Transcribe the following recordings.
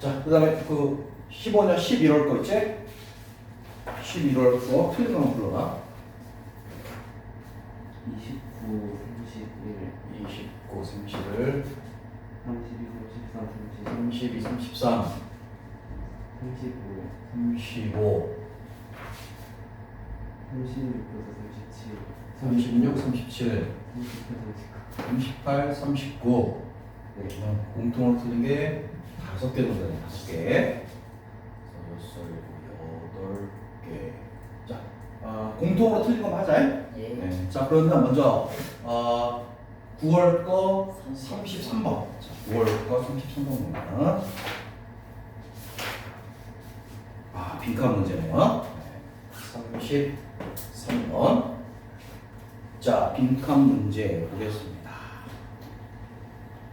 자, 그 다음에 그 15년 11월 거 있지? 11월 거 틀린 거만 불러라. 29, 31, 29, 31, 32, 33, 32, 33, 35, 35, 36, 36, 37, 38, 39. 38, 39. 네, 공통으로 틀린 게 5개 정도 되네. 5개. 8개. 자, 공통으로 틀린 거 맞아요? 예. 네. 자, 그러면 먼저 9월 거 33번. 자, 9월 거 33번입니다. 빈칸 문제네요. 33번. 자, 빈칸 문제 보겠습니다.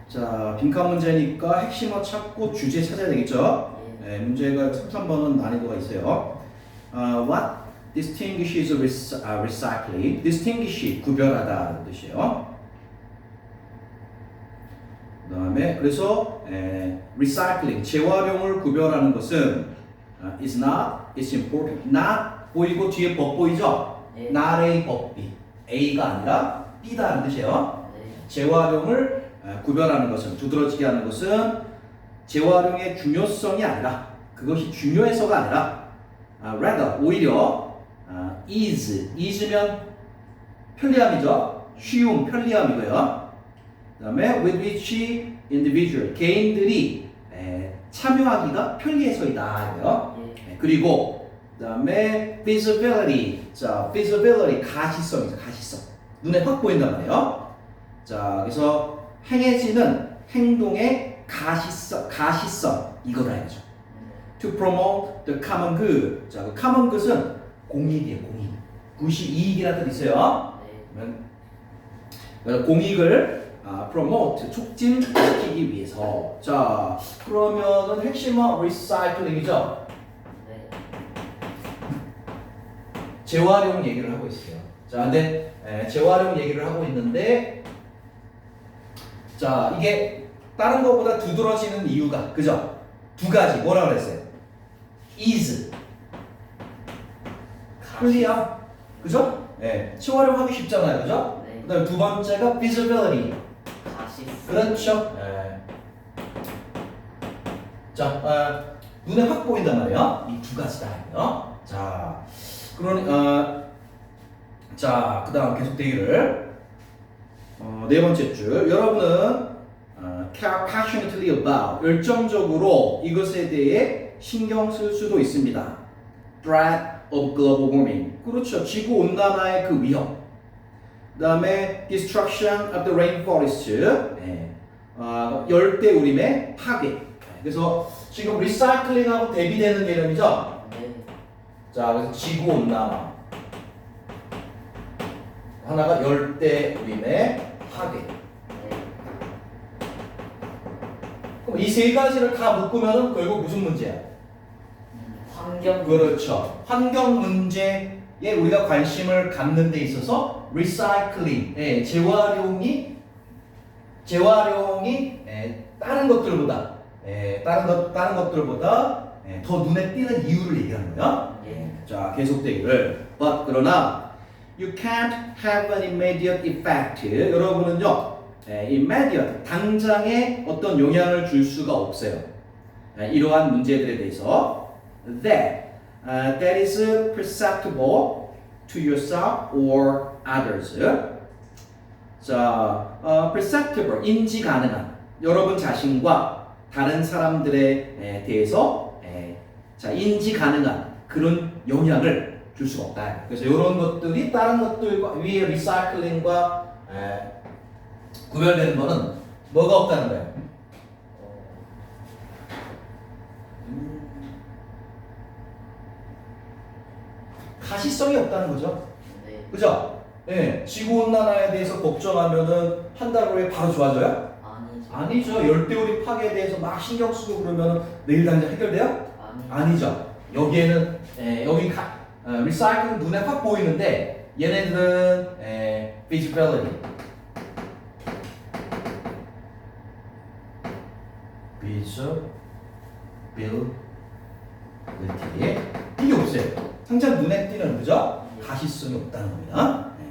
자, 빈칸 문제니까 핵심어 찾고 주제 찾아야 되겠죠? 네, 문제가 33번은 난이도가 있어요. What distinguishes recycling? distinguish, 구별하다는 뜻이에요. 그 다음에 그래서 recycling, 재활용을 구별하는 것은 is not, it's important. not 보이고 뒤에 법 보이죠? 네. not A 법 B. A가 아니라 B다는 뜻이에요. 네. 재활용을 구별하는 것은, 두드러지게 하는 것은 재활용의 중요성이 아니라, 그것이 중요해서가 아니라 rather, 오히려 is면 편리함이죠. 쉬움, 편리함이고요. 그 다음에 with which individual, 개인들이 참여하기가 편리해서이다. 이거요. 예. 그리고 그 다음에 feasibility, 자, feasibility, 가시성이죠. 가시성. 눈에 확 보인단 말이에요. 자, 그래서 행해지는 행동의 가시성 이거다 이거죠. To promote the common good. 자, 그 common good은 공익이에요. 공익. 굿이 이익이라는 뜻이 있어요. 네. 그러면 공익을 promote, 촉진시키기 위해서. 자, 그러면은 핵심은 recycling이죠. 네. 재활용 얘기를 하고 있어요. 자, 근데 재활용 얘기를 하고 있는데, 자, 이게 다른 것보다 두드러지는 이유가, 그죠? 두 가지. 뭐라 그랬어요? is, 편리함, 그죠? 예, 재활용하기 쉽잖아요, 그죠? 네. 그다음 두 번째가 feasibility. 가시. 그렇죠. 예. 자, 눈에 확 보인단 말이에요. 이 두 가지다. 자, 그러니 자, 그다음 계속 되기를 네 번째 줄. 여러분은 care passionately about, 열정적으로 이것에 대해 신경 쓸 수도 있습니다. threat of global warming. 그렇죠. 지구 온난화의 그 위험. 그다음에 destruction of the rainforest. 열대우림의 파괴. 그래서 지금 리사이클링하고 대비되는 개념이죠. 네. 자, 그래서 지구 온난화. 하나가 열대우림의 파괴. 네. 그럼 이 세 가지를 다 묶으면은 결국 무슨 문제야? 환경. 그렇죠. 환경 문제에 우리가 관심을 갖는 데 있어서 리사이클링, 재활용이 다른 것들보다 더 눈에 띄는 이유를 얘기하는 거야. 예. 자, 계속되기를. But 그러나 you can't have an immediate effect. 여러분은요, immediate, 당장의 어떤 영향을 줄 수가 없어요. 이러한 문제들에 대해서 that is perceptible to yourself or others. 자, perceptible, 인지 가능한, 여러분 자신과 다른 사람들에 대해서 자, 인지 가능한 그런 영향을 줄 수가 없다. 그래서 이런 것들이 다른 것들과 위에 리사이클링과 구별되는 거는 뭐가 없다는 거예요? 가시성이 없다는 거죠. 네. 그죠? 예, 지구 온난화에 대해서 걱정하면은 한 달 후에 바로 좋아져요? 아니죠. 아니죠. 열대우림 파괴에 대해서 막 신경 쓰고 그러면은 내일 당장 해결돼요? 아니죠. 여기에는 리사이클은 눈에 확 보이는데 얘네들은 feasibility, 이게 없어요. 당장 눈에 띄는 그죠? 가시성이 없다는 겁니다. 네.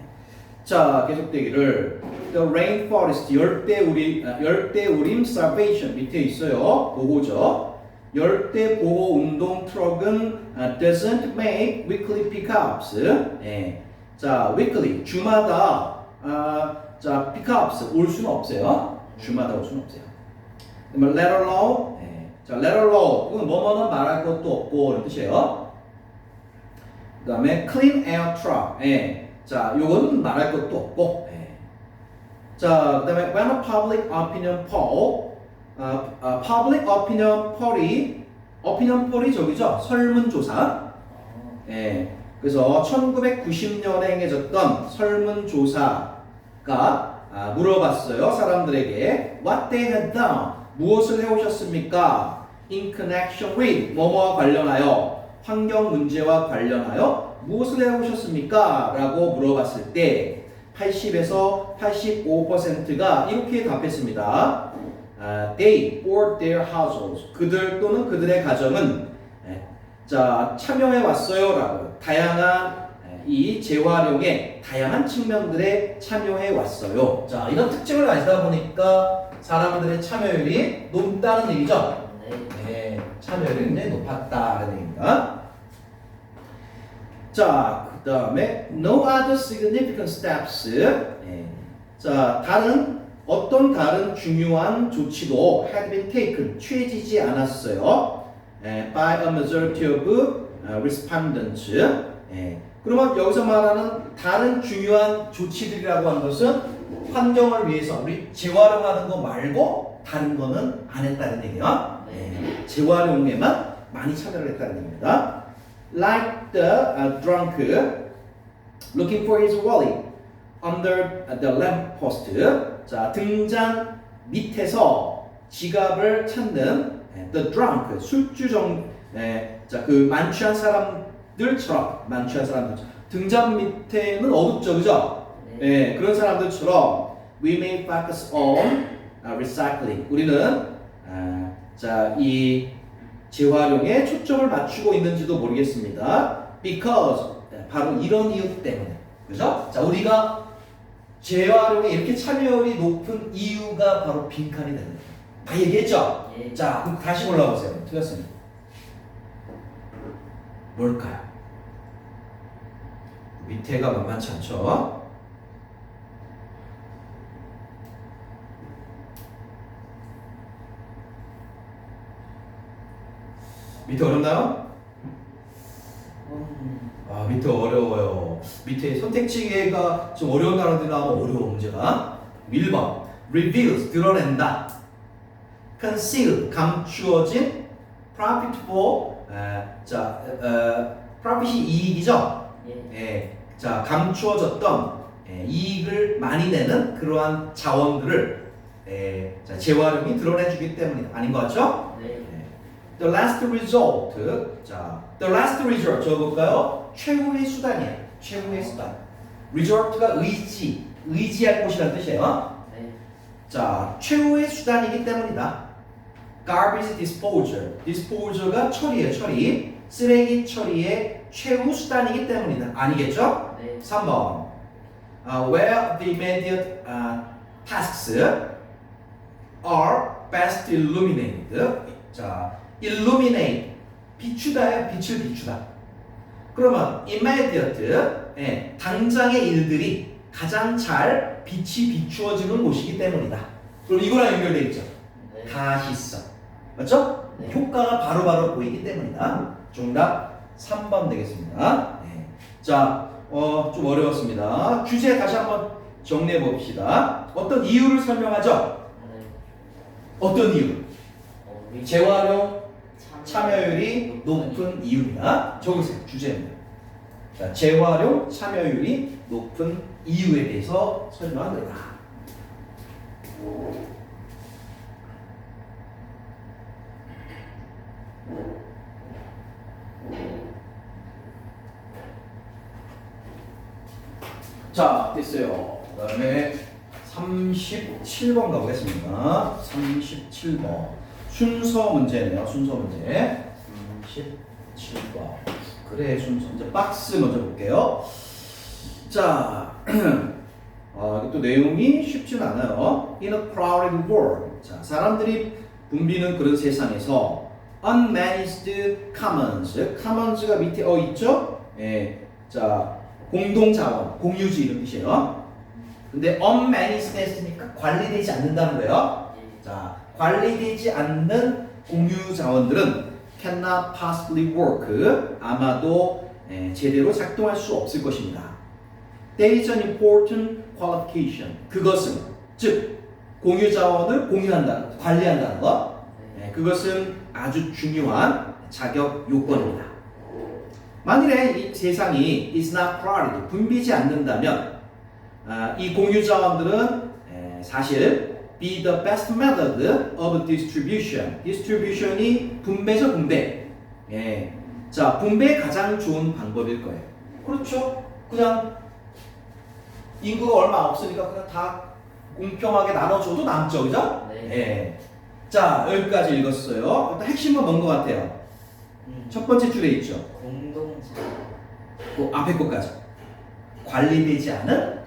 자, 계속되기를 The rainforest 열대우림 salvation 밑에 있어요. 보호죠. 열대 보호 운동 트럭은 doesn't make weekly pickups. 네. 자, weekly 주마다 자 pickups 올 수는 없어요. 주마다 올 수는 없어요. 그러면 let alone 네. 자 let alone 이건 뭐뭐는 말할 것도 없고 이런 뜻이에요. 그다음에 clean air truck. 예. 자, 요건 말할 것도 없고. 예. 자, 그다음에 when a public opinion poll, public opinion poll이 저기죠. 설문조사. 예. 그래서 1990년에 행해졌던 설문조사가 물어봤어요. 사람들에게 what they had done. 무엇을 해오셨습니까? in connection with 뭐뭐와 관련하여 환경 문제와 관련하여 무엇을 해오셨습니까? 라고 물어봤을 때 80에서 85%가 이렇게 답했습니다. They or their households 그들 또는 그들의 가정은 자 참여해 왔어요 라고 다양한 이 재활용의 다양한 측면들에 참여해 왔어요. 자 이런 특징을 가지다 보니까 사람들의 참여율이 높다는 얘기죠. 네, 참여율이 굉장히 높았다는 얘기입니다. 자, 그 다음에 no other significant steps. 네. 자, 어떤 다른 중요한 조치도 had been taken 취해지지 않았어요. by a majority of respondents. 그러면 여기서 말하는 다른 중요한 조치들이라고 하는 것은 환경을 위해서 우리 재활용하는 거 말고 다른 거는 안 했다는 얘기예요. 재활용에만 많이 참여를 했다는 얘기입니다. Like the drunk looking for his wallet under the lamppost. 자, 등잔 밑에서 지갑을 찾는 the drunk 술주정 자, 그 만취한 사람들처럼 등잔 밑에는 어둡죠, 그죠? 네. 그런 사람들처럼 we may focus on recycling. 우리는 자, 이 재활용에 초점을 맞추고 있는지도 모르겠습니다. Because 바로 이런 이유 때문에, 그죠? 자, 우리가 재활용에 이렇게 참여율이 높은 이유가 바로 빈칸이 되는 거예요. 다 얘기했죠? 예. 자, 그럼 다시 올라오세요. 틀렸습니다. 뭘까요? 밑에가 만만치 않죠? 밑에 어렵나요? 밑에 어려워요. 밑에 선택지가 좀 어려운 단어들이 나오면 어려워 문제가. 1번 reveals 드러낸다. conceal 감추어진. profitable profit이 이익이죠. 자 감추어졌던 이익을 많이 내는 그러한 자원들을 자, 재활용이 드러내주기 때문이다. 아닌 것 같죠? 네. The last result. 자, the last resort 적어볼까요? 최후의 수단이에요. 최후의 수단. resort가 의지할 곳이라는 뜻이에요. 네. 자, 최후의 수단이기 때문이다. garbage disposal가 처리예요. 처리. 쓰레기 처리의 최후 수단이기 때문이다. 아니겠죠? 네. 3번. Where the immediate tasks are best illuminated. 자, illuminate 비추다예요. 빛을 비추다. 그러면 immediate 당장의 일들이 가장 잘 빛이 비추어지는 곳이기 때문이다. 그럼 이거랑 연결돼 있죠. 네. 가시성. 맞죠? 네. 효과가 바로바로 보이기 때문이다. 정답 3번 되겠습니다. 자, 좀 어려웠습니다. 주제 다시 한번 정리해 봅시다. 어떤 이유를 설명하죠? 네. 어떤 이유? 재활용 참여율이 참여율이 높은 이유입니다. 적으세요. 주제입니다. 자, 재활용 참여율이 높은 이유에 대해서 설명합니다. 자, 됐어요. 그 다음에 37번 가보겠습니다. 37번. 순서 문제네요. 순서 문제. 37번. 그래 순서. 이제 박스 먼저 볼게요. 자, 이게 또 내용이 쉽진 않아요. In a crowded world. 자, 사람들이 붐비는 그런 세상에서 unmanaged commons. commons가 밑에 있죠? 예. 자, 공동자원, 공유지 이런 뜻이에요. 근데 unmanaged니까 관리되지 않는다는 거예요. 자, 관리되지 않는 공유 자원들은 cannot possibly work. 아마도 제대로 작동할 수 없을 것입니다. There is an important qualification. 그것은 즉 공유 자원을 공유한다, 관리한다는 것. 그것은 아주 중요한 자격 요건입니다. 만일에 이 세상이 is not crowded, 붐비지 않는다면 이 공유 자원들은 사실 be the best method of distribution. distribution이 분배죠, 분배. 예. 자, 분배의 가장 좋은 방법일 거예요. 그렇죠? 그냥 인구가 얼마 없으니까 그냥 다 공평하게 나눠줘도 남죠, 그죠? 네. 예. 자, 여기까지 읽었어요. 일단 핵심은 뭔 것 같아요? 첫 번째 줄에 있죠. 공동자. 그 앞에 것까지. 관리되지 않은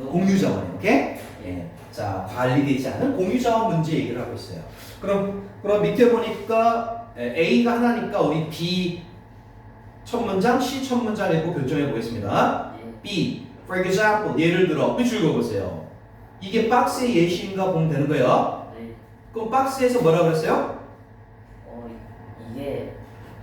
공유자원, 오케이? 예. 자, 관리되지 않은 공유자원 문제 얘기를 하고 있어요. 그럼 밑에 보니까 A가 하나니까 우리 B 첫 문장, C 첫 문장 읽고 결정해 보겠습니다. B, for example, 예를 들어, 삐 읽어보세요. 이게 박스의 예시인가 보면 되는 거예요. 네. 그럼 박스에서 뭐라고 그랬어요? 이게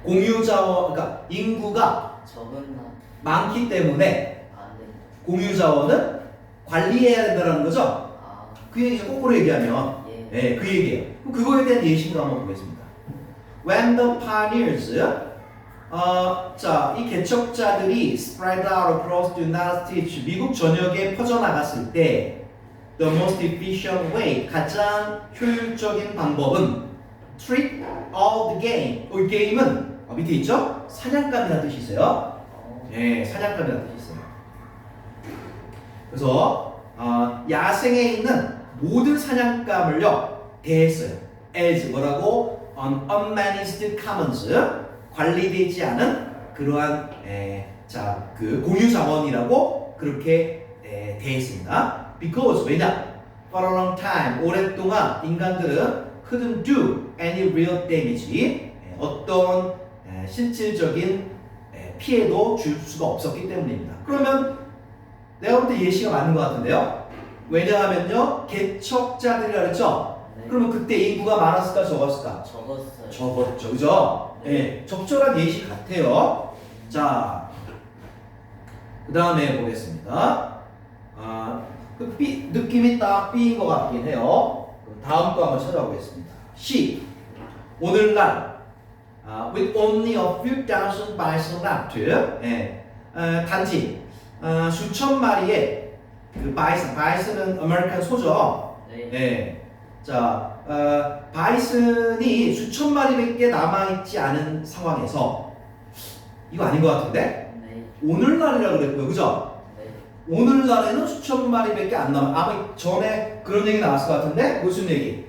공유자원, 그러니까 인구가 적은 많기 때문에 안 됩니다. 공유자원은 관리해야 된다는 거죠? 아, 그 얘기죠. 거꾸로 얘기하면. 예. 네, 그 얘기예요. 그럼 그거에 대한 예시를 한번 보겠습니다. When the pioneers, 자, 이 개척자들이 spread out across the United States, 미국 전역에 퍼져나갔을 때, the most efficient way, 가장 효율적인 방법은 treat all the game. 이 게임은 밑에 있죠? 사냥감이라는 뜻이 있어요. 네, 사냥감이라는 뜻이 있어요. 그래서 야생에 있는 모든 사냥감을요 대했어요. as 뭐라고? on unmanaged commons, 관리되지 않은 그러한 자, 그 공유 자원이라고 그렇게 대했습니다. Because 왜냐? For a long time, 오랫동안 인간들은 couldn't do any real damage, 어떤 실질적인 피해도 줄 수가 없었기 때문입니다. 그러면 내가 볼 때 예시가 맞는 것 같은데요. 왜냐하면요 개척자들이라 그랬죠. 네. 그러면 그때 인구가 많았을까 적었을까? 적었어요. 적었죠, 그죠? 네. 적절한 예시 같아요. 자, 그 다음에 보겠습니다. 그 B, 느낌이 딱 B인 것 같긴 해요. 다음 거 한번 찾아보겠습니다. C. 오늘날 with only a few thousand bison left. 단지 수천 마리의 그 바이슨은 아메리칸 소죠. 네. 자, 바이슨이 수천 마리밖에 남아있지 않은 상황에서 이거 아닌 것 같은데? 네. 오늘날이라고 그랬고요, 그죠? 네. 오늘날에는 수천 마리밖에 안 남아. 아마 전에 그런 얘기 나왔을 것 같은데 무슨 얘기?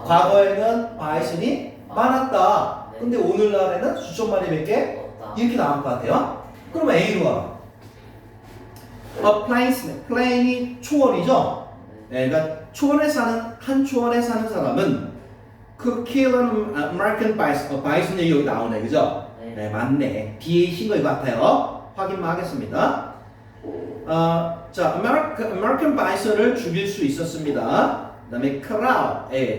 과거에는 바이슨이 많았다. 네. 근데 오늘날에는 수천 마리밖에 없다. 이렇게 나올 것 같아요. 그러면 A로 와. 플레인이 초원이죠. 네. 그러니까 한 초원에 사는 사람은 could kill an American bison. 바이슨 얘기 여기 나오네, 그죠? 네. 네, 맞네. B의 신 것 같아요. 확인만 하겠습니다. 자, American bison을 죽일 수 있었습니다. 그다음에 crowd,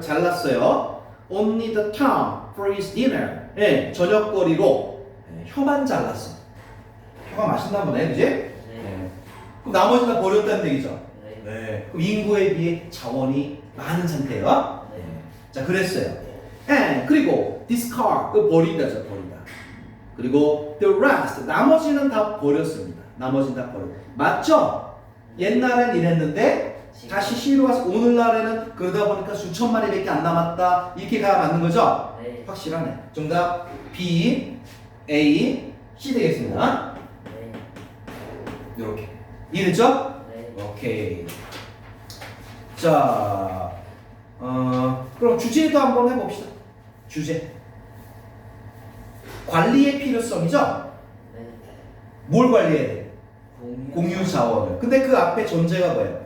잘랐어요. Only the tongue for his dinner. 저녁거리로 혀만 잘랐어. 혀가 맛있나 보네, 그지? 네. 그럼 나머지는 다 버렸다는 얘기죠. 네. 그럼 인구에 비해 자원이 많은 상태예요. 네. 자, 그랬어요. 그리고 discard, 버린다죠, 버린다. 그리고 the rest, 나머지는 다 버렸습니다. 나머지는 다 버렸. 맞죠? 옛날엔 이랬는데 다시 C로 가서 오늘날에는 그러다 보니까 수천 마리밖에 안 남았다. 이렇게 가야 맞는 거죠? 네. 확실하네. 정답 B, A, C 되겠습니다. 네. 이렇게. 이해됐죠? 네. 오케이. 자, 그럼 주제도 한번 해봅시다. 주제. 관리의 필요성이죠? 네. 뭘 관리해야 돼? 공유. 공유 자원을. 근데 그 앞에 전제가 뭐예요?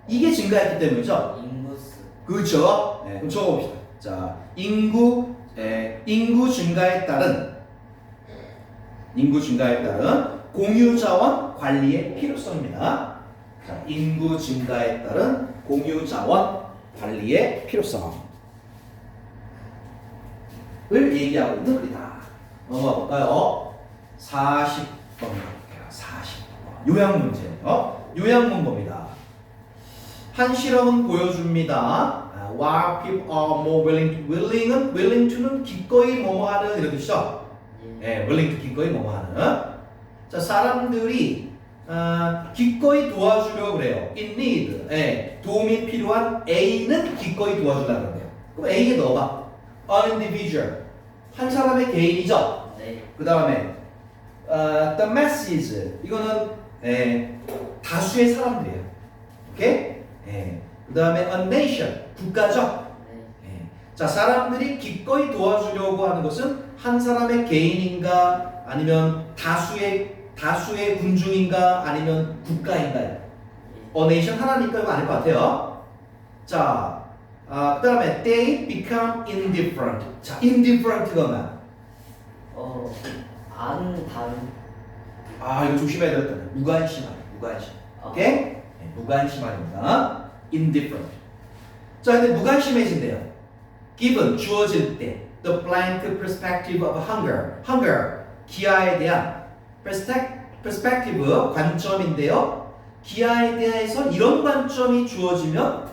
이게 증가했기 때문이죠? 인구수. 그렇죠? 네, 그럼 적어봅시다. 자, 인구 증가에 따른 공유 자원 관리의 필요성입니다. 자, 인구 증가에 따른 공유 자원 관리의 필요성을 얘기하고 있는 글이다. 넘어가 볼까요? 40번 갈게요. 40번. 요약 문제예요. 요약 문법입니다. 한 실험은 보여줍니다. While people are more willing to는 기꺼이 뭐뭐하는 이런 뜻이죠. 예. willing to 기꺼이 뭐뭐하는. 자, 사람들이 기꺼이 도와주려고 그래요. In need. 도움이 필요한 A는 기꺼이 도와주려고 그래요. 그럼 A에 넣어봐. An individual. 한 사람의 개인이죠. 네. 그 다음에 the masses. 이거는 다수의 사람들이에요. 오케이? 그 다음에 a nation. 국가죠. 네. 자, 사람들이 기꺼이 도와주려고 하는 것은 한 사람의 개인인가 아니면 다수의 군중인가 아니면 국가인가요? a nation 하나니까 이거 아닐 것 같아요. 자, 그 다음에 they become indifferent. 자, indifferent가 뭐야? 안 다른. 이거 조심해야 되겠다. 무관심하다. 무관심. 오케이? 무관심하다. indifferent. 자, 근데 무관심해진대요. given 주어질 때 the blank perspective of hunger 기아에 대한 perspective 관점인데요. 기아에 대해서 이런 관점이 주어지면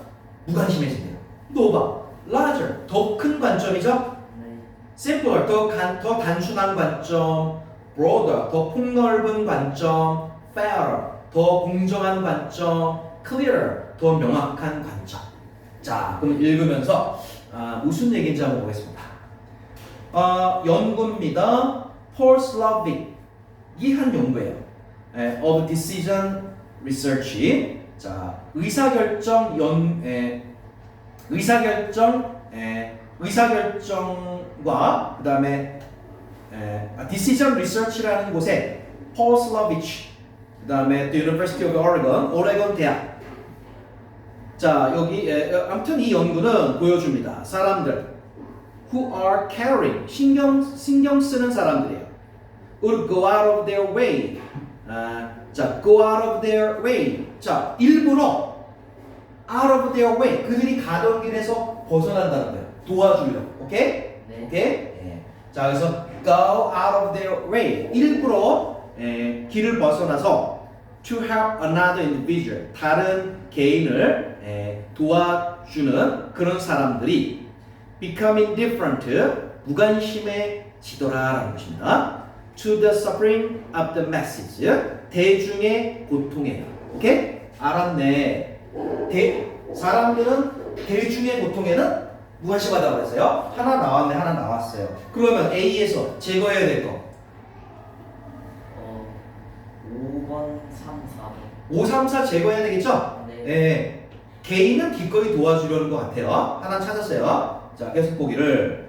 무관심해진대요. 넣어봐. larger 더 큰 관점이죠. 네. simpler 더 단순한 관점, broader 더 폭넓은 관점, fairer 더 공정한 관점, clearer 더 명확한 관점. 자, 그럼 읽으면서 무슨 얘기인지 한번 보겠습니다. 연구입니다. Paul Slovic 이 한 연구예요. of decision research. 자, 의사결정과 그 다음에 decision research라는 곳에 Paul Slovic 그 다음에 the University of Oregon 오레곤 대학. 자, 여기 아무튼 이 연구는 보여줍니다. 사람들 who are caring 신경 쓰는 사람들이에요. would go out of their way. 자, go out of their way. 자, 일부러 out of their way. 그들이 가던 길에서 벗어난다는 거예요. 도와주려고. 오케이? 네. 오케이? 자, 그래서 go out of their way. 일부러 길을 벗어나서 to help another individual. 다른 개인을 도와주는 그런 사람들이 become indifferent. 무관심해지더라라는 것입니다. to the suffering of the masses. 대중의 고통에. 오케이? 알았네. 사람들은 대중의 고통에는 무관심하다고 그랬어요. 하나 나왔네, 하나 나왔어요. 그러면 A에서 제거해야 될 거. 5번, 3, 4번. 5, 3, 4 제거해야 되겠죠? 네. 개인은 기꺼이 도와주려는 것 같아요. 하나 찾았어요. 자, 계속 보기를.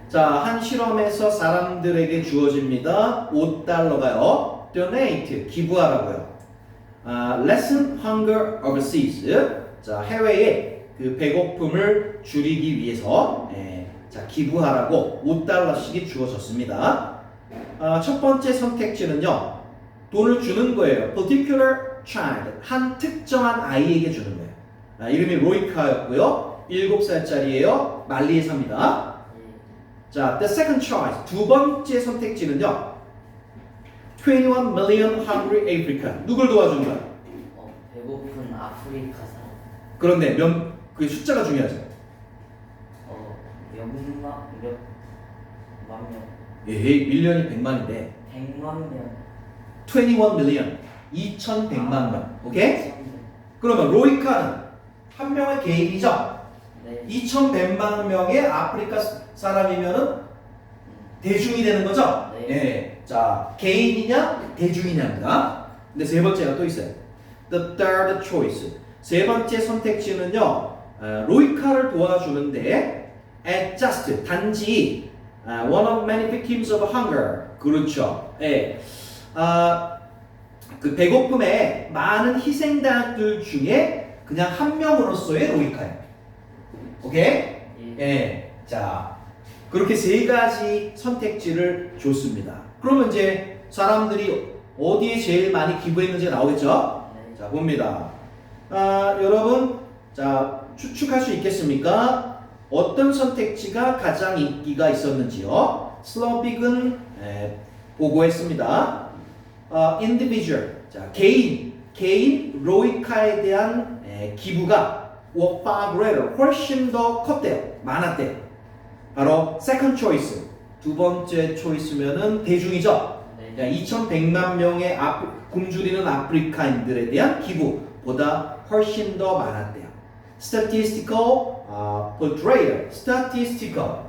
자, 한 실험에서 사람들에게 주어집니다. $5가요. donate, 기부하라고요. lessen hunger overseas. 자, 해외에 그 배고픔을 줄이기 위해서 자, 기부하라고 $5씩이 주어졌습니다. 첫 번째 선택지는요. 돈을 주는 거예요. particular child. 한 특정한 아이에게 주는 거예요. 이름이 로이카였고요. 7살짜리예요. 말리에 삽니다. 자, the second choice. 두 번째 선택지는요. 21 million hungry African. 누굴 도와주는 거야? 배고픈 아프리카 사람. 그런데 그 숫자가 중요하죠. 몇만 명. 밀리언이 100만인데 100만 명. 21 million. 2,100만 명. 오케이? 그러면 로이카는 한 명의 개인이죠. 네. 2,100만 명의 아프리카 사람이면은 대중이 되는 거죠? 네. 자, 개인이냐, 대중이냐입니다. 근데 세 번째가 또 있어요. The third choice. 세 번째 선택지는요, 로이카를 도와주는데 just 단지 one of many victims of hunger. 그렇죠. 예. 그 배고픔에 많은 희생자들 중에 그냥 한 명으로서의 로이카예요. 오케이? 예. 자, 그렇게 세 가지 선택지를 줬습니다. 그러면 이제 사람들이 어디에 제일 많이 기부했는지 나오겠죠? 네. 자, 봅니다. 여러분, 자, 추측할 수 있겠습니까? 어떤 선택지가 가장 인기가 있었는지요? 슬러빅은 보고했습니다. individual, 자, 개인 로이카에 대한 기부가 far greater, 훨씬 더 컸대요. 많았대요. 바로 second choice, 두 번째 초이스면은 대중이죠. 네. 2,100만 명의 굶주리는 아프리카인들에 대한 기부보다 훨씬 더 많았대요. statistical portrayal, statistical,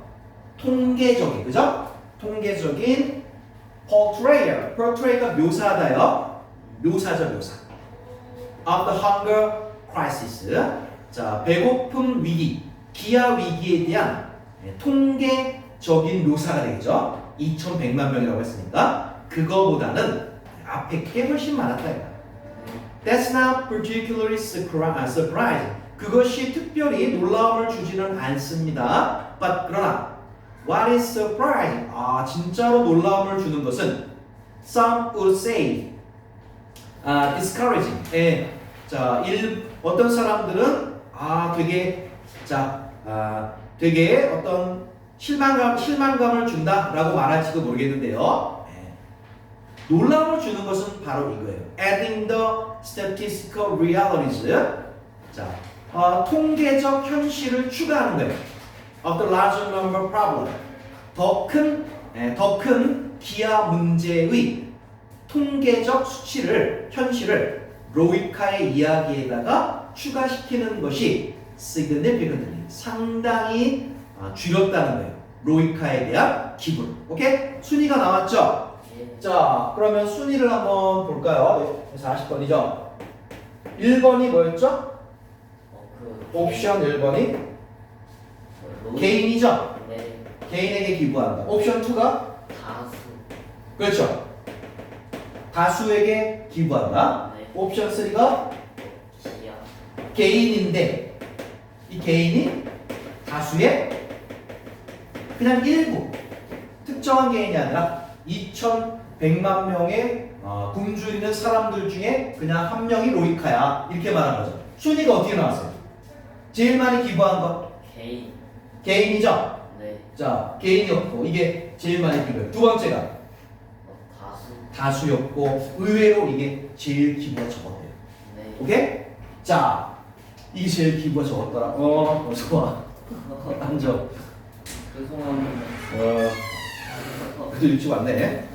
통계적인, 그죠? 통계적인 portrayal가 묘사다요. 묘사죠, 묘사. of the hunger crisis, 자, 배고픔 위기, 기아 위기에 대한 통계적인 묘사가 되겠죠. 2,100만 명이라고 했으니까 그거보다는 앞에 게 훨씬 많았다. That's not particularly surprising. 그것이 특별히 놀라움을 주지는 않습니다. But 그러나 what is surprising? 진짜로 놀라움을 주는 것은 some would say discouraging. 자, 어떤 사람들은 되게 어떤 실망감을 준다라고 말할지도 모르겠는데요. 놀라움을 주는 것은 바로 이거예요. Adding the statistical realities. 자, 통계적 현실을 추가하는 거예요. Of the larger number problem. 더 큰 기아 문제의 통계적 수치를, 현실을 로이카의 이야기에다가 추가시키는 것이 significantly, 상당히 줄였다는 거예요. 로이카에 대한 기분. 오케이? 순위가 나왔죠? 예. 자, 그러면 순위를 한번 볼까요? 40번이죠? 1번이 뭐였죠? 옵션 1번이 개인이죠? 네. 개인에게 기부한다. 옵션 2가 다수. 그렇죠. 다수에게 기부한다. 네. 옵션 3가 기아. 개인인데 이 개인이 다수의 그냥 일부 특정한 개인이 아니라 2,100만 명의 굶주리는 사람들 중에 그냥 한 명이 로이카야. 이렇게 말한 거죠. 순위가 어떻게 나왔어요? 제일 많이 기부한 거 개인. 개인이죠? 네. 자, 개인이었고 이게 제일 많이 기부해요. 두 번째가 다수. 다수였고 의외로 이게 제일 기부가 적었대요. 네. 오케이? 자, 이게 제일 기부가 적었더라. 어서 와. 앉아. 죄송합니다. 그래도 일찍 왔네.